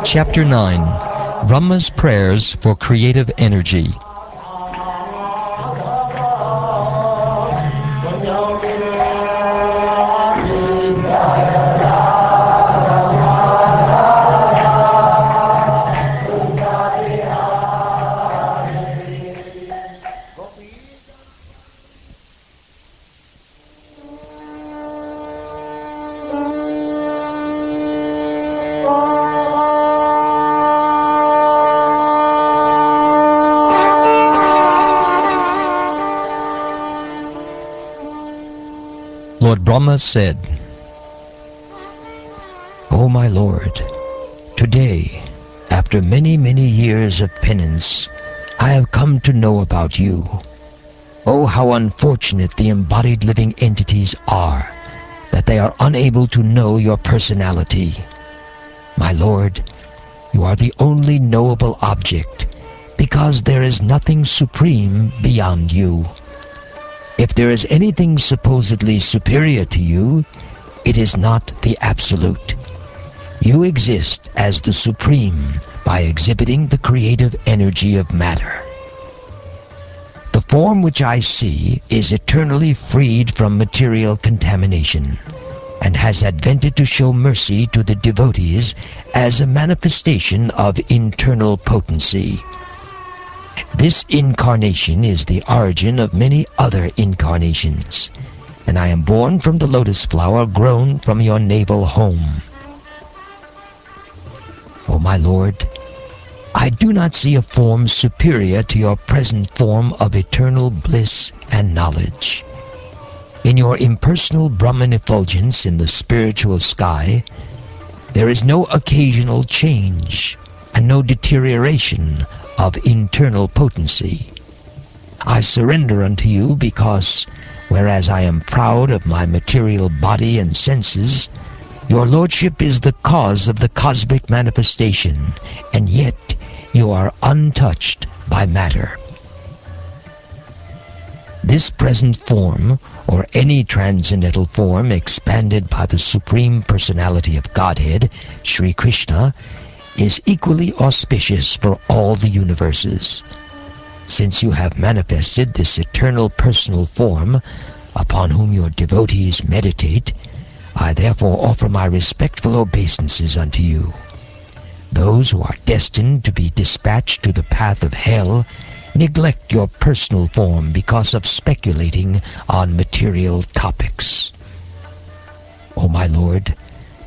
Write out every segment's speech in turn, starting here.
Chapter 9. Brahma's Prayers for Creative Energy. Lord Brahma said, O my Lord, today, after many, many years of penance, I have come to know about you. Oh, how unfortunate the embodied living entities are, that they are unable to know your personality. My Lord, you are the only knowable object, because there is nothing supreme beyond you. If there is anything supposedly superior to you, it is not the Absolute. You exist as the Supreme by exhibiting the creative energy of matter. The form which I see is eternally freed from material contamination, and has advented to show mercy to the devotees as a manifestation of internal potency. This incarnation is the origin of many other incarnations, and I am born from the lotus flower grown from your navel home. O my Lord, I do not see a form superior to your present form of eternal bliss and knowledge. In your impersonal Brahman effulgence in the spiritual sky, there is no occasional change and no deterioration of internal potency. I surrender unto you because, whereas I am proud of my material body and senses, your Lordship is the cause of the cosmic manifestation, and yet you are untouched by matter. This present form, or any transcendental form expanded by the Supreme Personality of Godhead, Sri Krishna, is equally auspicious for all the universes. Since you have manifested this eternal personal form, upon whom your devotees meditate, I therefore offer my respectful obeisances unto you. Those who are destined to be dispatched to the path of hell neglect your personal form because of speculating on material topics. O my Lord,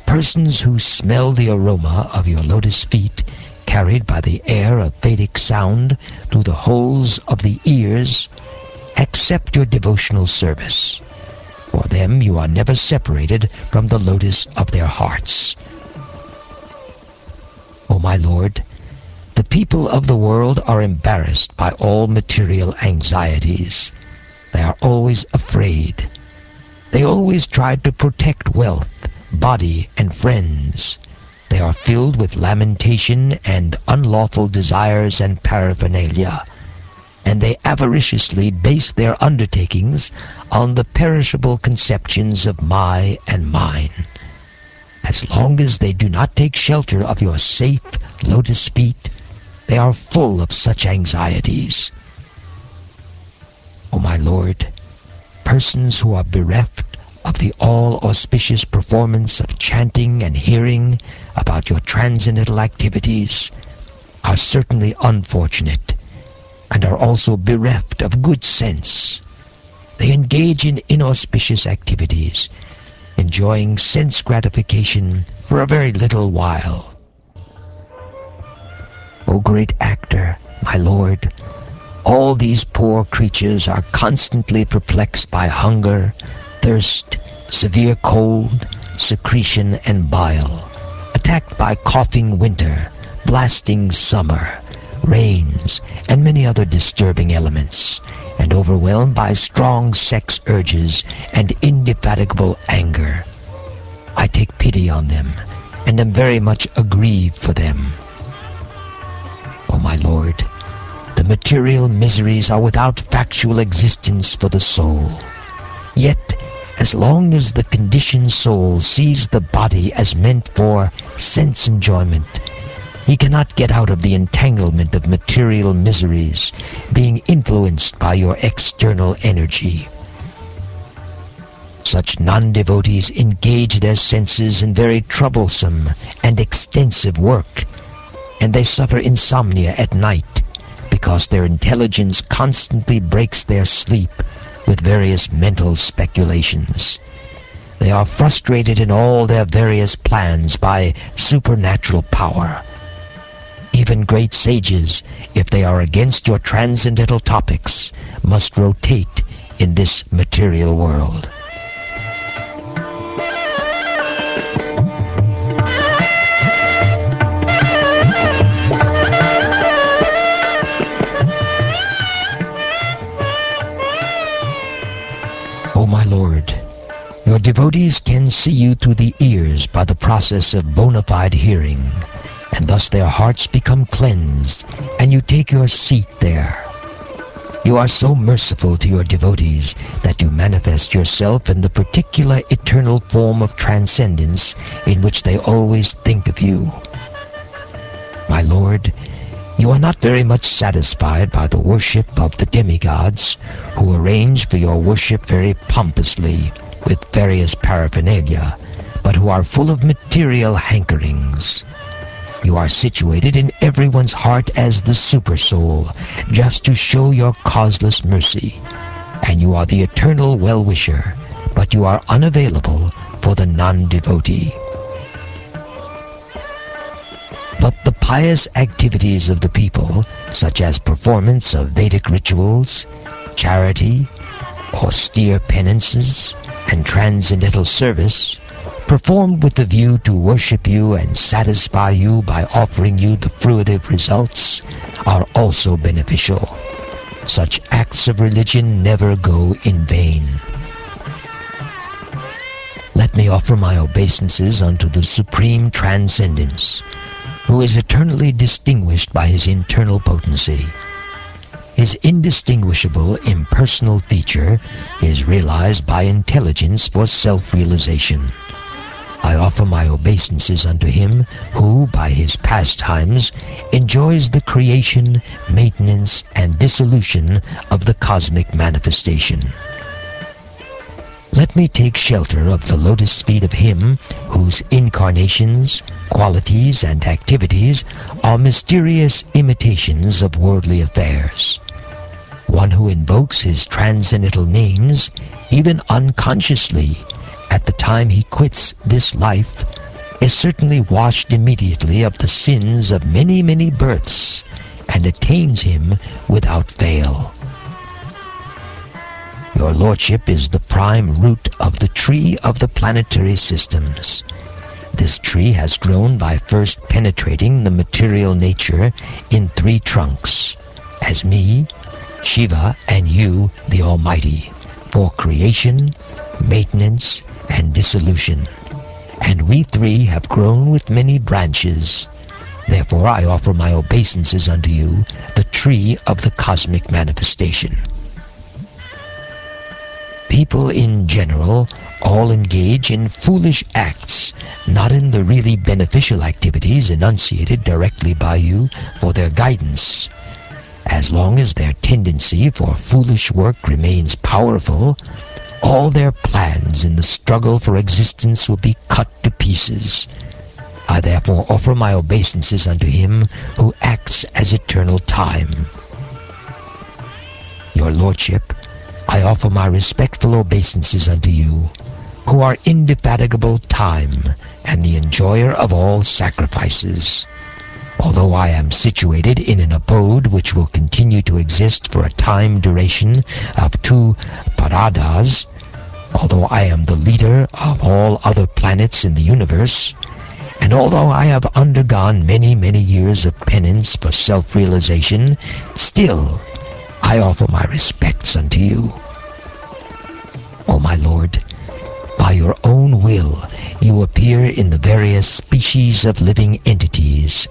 persons who smell the aroma of your lotus feet, carried by the air of Vedic sound through the holes of the ears, accept your devotional service. For them you are never separated from the lotus of their hearts. O my Lord, the people of the world are embarrassed by all material anxieties. They are always afraid. They always try to protect wealth, body, and friends. They are filled with lamentation and unlawful desires and paraphernalia, and they avariciously base their undertakings on the perishable conceptions of my and mine. As long as they do not take shelter of your safe lotus feet, they are full of such anxieties. O my Lord, persons who are bereft of the all-auspicious performance of chanting and hearing about your transcendental activities are certainly unfortunate, and are also bereft of good sense. They engage in inauspicious activities, enjoying sense gratification for a very little while. O great actor, my Lord, all these poor creatures are constantly perplexed by hunger, thirst, severe cold, secretion, and bile, attacked by coughing winter, blasting summer, rains, and many other disturbing elements, and overwhelmed by strong sex urges and indefatigable anger. I take pity on them, and am very much aggrieved for them. O my Lord, the material miseries are without factual existence for the soul. Yet, as long as the conditioned soul sees the body as meant for sense enjoyment, He cannot get out of the entanglement of material miseries, being influenced by your external energy. Such non-devotees engage their senses in very troublesome and extensive work, and they suffer insomnia at night because their intelligence constantly breaks their sleep with various mental speculations. They are frustrated in all their various plans by supernatural power. Even great sages, if they are against your transcendental topics, must rotate in this material world. O my Lord, your devotees can see you through the ears by the process of bona fide hearing, and thus their hearts become cleansed, and you take your seat there. You are so merciful to your devotees that you manifest yourself in the particular eternal form of transcendence in which they always think of you. My Lord, you are not very much satisfied by the worship of the demigods, who arrange for your worship very pompously with various paraphernalia, but who are full of material hankerings. You are situated in everyone's heart as the super-soul, just to show your causeless mercy, and you are the eternal well-wisher, but you are unavailable for the non-devotee. But the pious activities of the people, such as performance of Vedic rituals, charity, austere penances, and transcendental service, performed with the view to worship you and satisfy you by offering you the fruitive results, are also beneficial. Such acts of religion never go in vain. Let me offer my obeisances unto the Supreme Transcendence, who is eternally distinguished by his internal potency. His indistinguishable impersonal feature is realized by intelligence for self-realization. I offer my obeisances unto him who, by his pastimes, enjoys the creation, maintenance, and dissolution of the cosmic manifestation. Let me take shelter of the lotus feet of him whose incarnations, qualities, and activities are mysterious imitations of worldly affairs. One who invokes his transcendental names, even unconsciously, at the time he quits this life, is certainly washed immediately of the sins of many, many births, and attains him without fail. Your Lordship is the prime root of the tree of the planetary systems. This tree has grown by first penetrating the material nature in 3 trunks, as me, Shiva, and you, the Almighty, for creation, maintenance, and dissolution. And we 3 have grown with many branches. Therefore I offer my obeisances unto you, the tree of the cosmic manifestation. People in general all engage in foolish acts, not in the really beneficial activities enunciated directly by you for their guidance. As long as their tendency for foolish work remains powerful, all their plans in the struggle for existence will be cut to pieces. I therefore offer my obeisances unto him who acts as eternal time. Your Lordship, I offer my respectful obeisances unto you, who are indefatigable time and the enjoyer of all sacrifices. Although I am situated in an abode which will continue to exist for a time duration of 2 paradas, although I am the leader of all other planets in the universe, and although I have undergone many, many years of penance for self-realization, still I offer my respects unto you. O my Lord, by your own will you appear in the various species of living entities,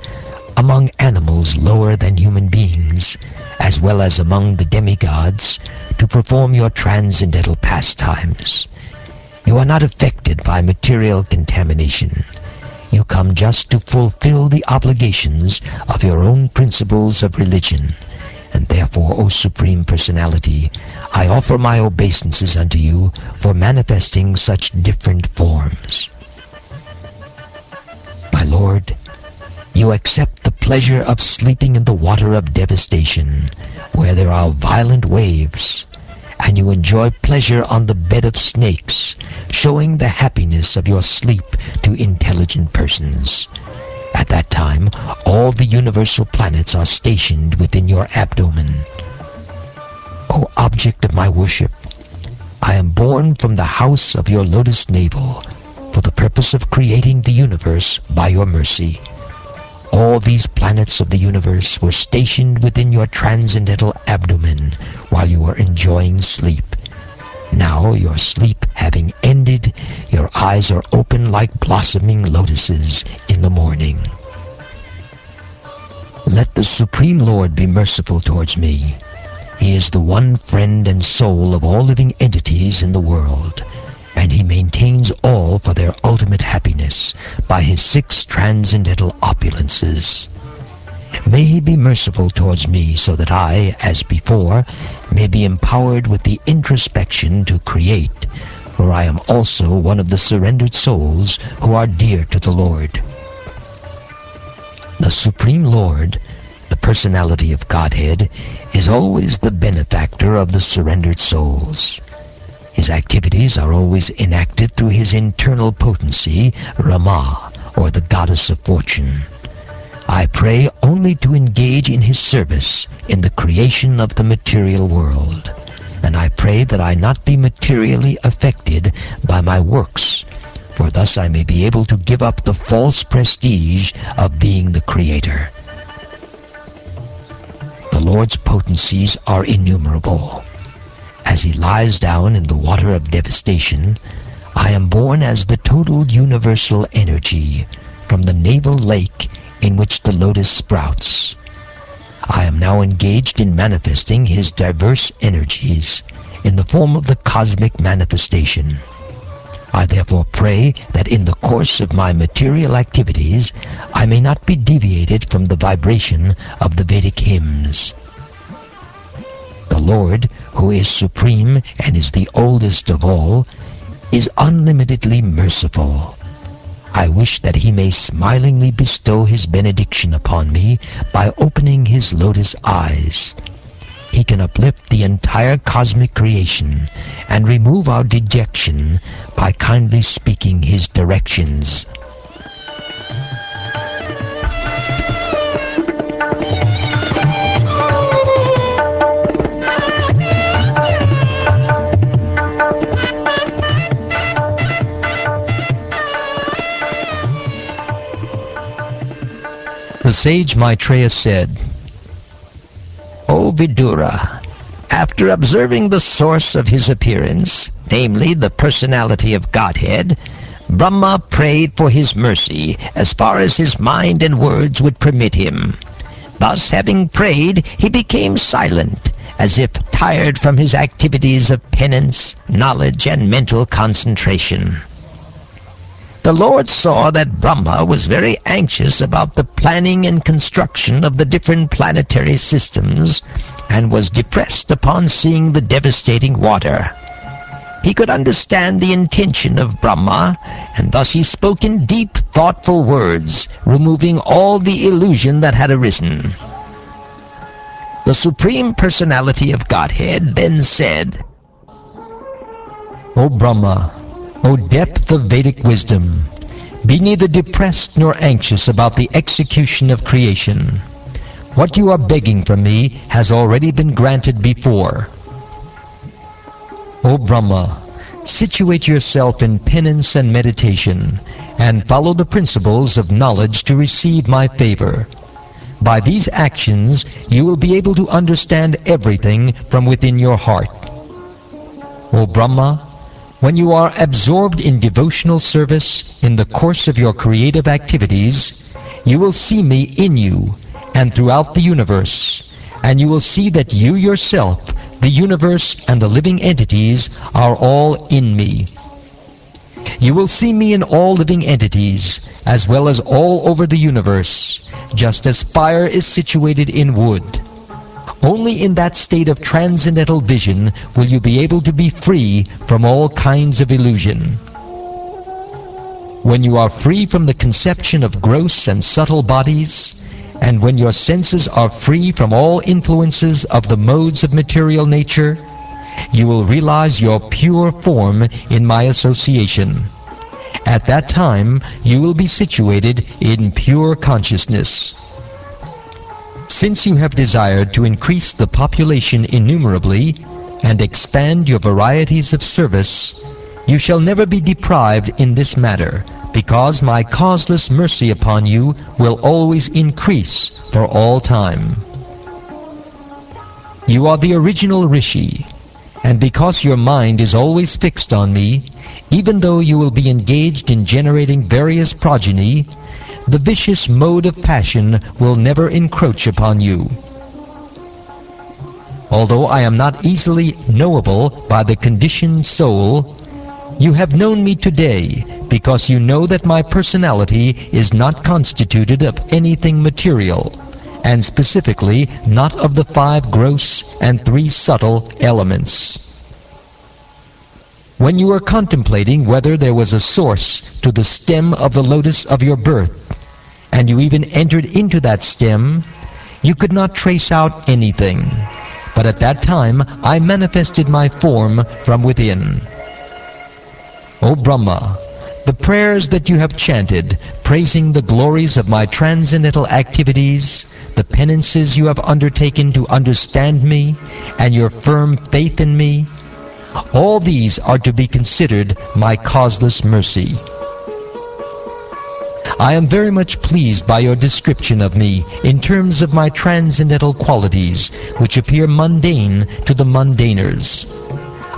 among animals lower than human beings, as well as among the demigods, to perform your transcendental pastimes. You are not affected by material contamination. You come just to fulfill the obligations of your own principles of religion. And therefore, O Supreme Personality, I offer my obeisances unto you for manifesting such different forms. My Lord, you accept the pleasure of sleeping in the water of devastation, where there are violent waves, and you enjoy pleasure on the bed of snakes, showing the happiness of your sleep to intelligent persons. At that time, all the universal planets are stationed within your abdomen. O object of my worship, I am born from the house of your lotus navel for the purpose of creating the universe by your mercy. All these planets of the universe were stationed within your transcendental abdomen while you were enjoying sleep. Now, your sleep having ended, your eyes are open like blossoming lotuses in the morning. Let the Supreme Lord be merciful towards me. He is the one friend and soul of all living entities in the world, and he maintains all for their ultimate happiness by his 6 transcendental opulences. May he be merciful towards me so that I, as before, may be empowered with the introspection to create, for I am also one of the surrendered souls who are dear to the Lord. The Supreme Lord, the Personality of Godhead, is always the benefactor of the surrendered souls. His activities are always enacted through his internal potency, Rama, or the goddess of fortune. I pray only to engage in his service in the creation of the material world, and I pray that I not be materially affected by my works, for thus I may be able to give up the false prestige of being the creator. The Lord's potencies are innumerable. As he lies down in the water of devastation, I am born as the total universal energy from the navel lake in which the lotus sprouts. I am now engaged in manifesting his diverse energies in the form of the cosmic manifestation. I therefore pray that in the course of my material activities I may not be deviated from the vibration of the Vedic hymns. The Lord, who is supreme and is the oldest of all, is unlimitedly merciful. I wish that he may smilingly bestow his benediction upon me by opening his lotus eyes. He can uplift the entire cosmic creation and remove our dejection by kindly speaking his directions. The sage Maitreya said, O Vidura, after observing the source of his appearance, namely the personality of Godhead, Brahma prayed for his mercy as far as his mind and words would permit him. Thus, having prayed, he became silent, as if tired from his activities of penance, knowledge, and mental concentration. The Lord saw that Brahma was very anxious about the planning and construction of the different planetary systems, and was depressed upon seeing the devastating water. He could understand the intention of Brahma, and thus he spoke in deep, thoughtful words, removing all the illusion that had arisen. The Supreme Personality of Godhead then said, O Brahma, O depth of Vedic wisdom, be neither depressed nor anxious about the execution of creation. What you are begging from me has already been granted before. O Brahma, situate yourself in penance and meditation, and follow the principles of knowledge to receive my favor. By these actions, you will be able to understand everything from within your heart. O Brahma, when you are absorbed in devotional service in the course of your creative activities, you will see me in you and throughout the universe, and you will see that you yourself, the universe, and the living entities are all in me. You will see me in all living entities, as well as all over the universe, just as fire is situated in wood. Only in that state of transcendental vision will you be able to be free from all kinds of illusion. When you are free from the conception of gross and subtle bodies, and when your senses are free from all influences of the modes of material nature, you will realize your pure form in my association. At that time, you will be situated in pure consciousness. Since you have desired to increase the population innumerably and expand your varieties of service, you shall never be deprived in this matter, because my causeless mercy upon you will always increase for all time. You are the original Rishi, and because your mind is always fixed on me, even though you will be engaged in generating various progeny, the vicious mode of passion will never encroach upon you. Although I am not easily knowable by the conditioned soul, you have known me today because you know that my personality is not constituted of anything material, and specifically not of the 5 gross and 3 subtle elements. When you were contemplating whether there was a source to the stem of the lotus of your birth, and you even entered into that stem, you could not trace out anything. But at that time I manifested my form from within. O Brahma, the prayers that you have chanted, praising the glories of my transcendental activities, the penances you have undertaken to understand me, and your firm faith in me, all these are to be considered my causeless mercy. I am very much pleased by your description of me in terms of my transcendental qualities, which appear mundane to the mundaners.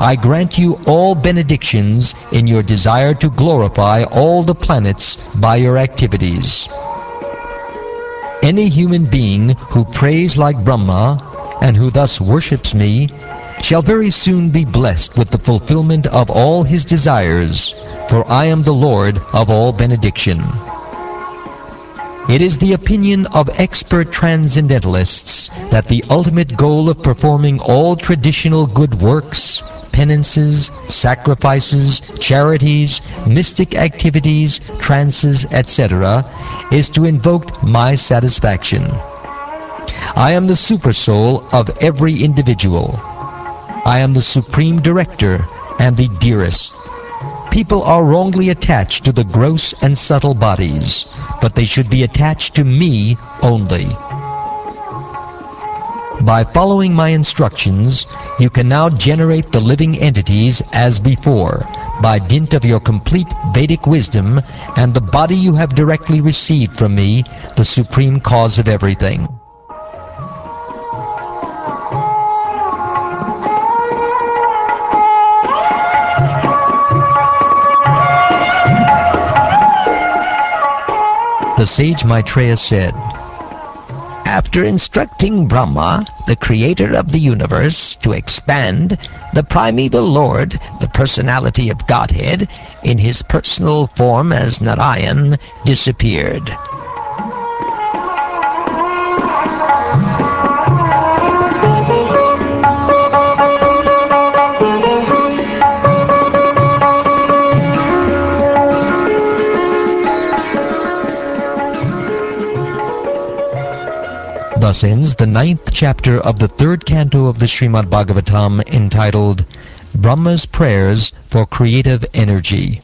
I grant you all benedictions in your desire to glorify all the planets by your activities. Any human being who prays like Brahma, and who thus worships me, shall very soon be blessed with the fulfillment of all his desires, for I am the Lord of all benediction. It is the opinion of expert transcendentalists that the ultimate goal of performing all traditional good works, penances, sacrifices, charities, mystic activities, trances, etc., is to invoke my satisfaction. I am the supersoul of every individual. I am the supreme director and the dearest. People are wrongly attached to the gross and subtle bodies, but they should be attached to me only. By following my instructions, you can now generate the living entities as before, by dint of your complete Vedic wisdom and the body you have directly received from me, the supreme cause of everything. The sage Maitreya said, after instructing Brahma, the creator of the universe, to expand, the primeval Lord, the personality of Godhead, in his personal form as Narayan, disappeared. Thus ends the 9th chapter of the 3rd canto of the Srimad Bhagavatam, entitled Brahma's Prayers for Creative Energy.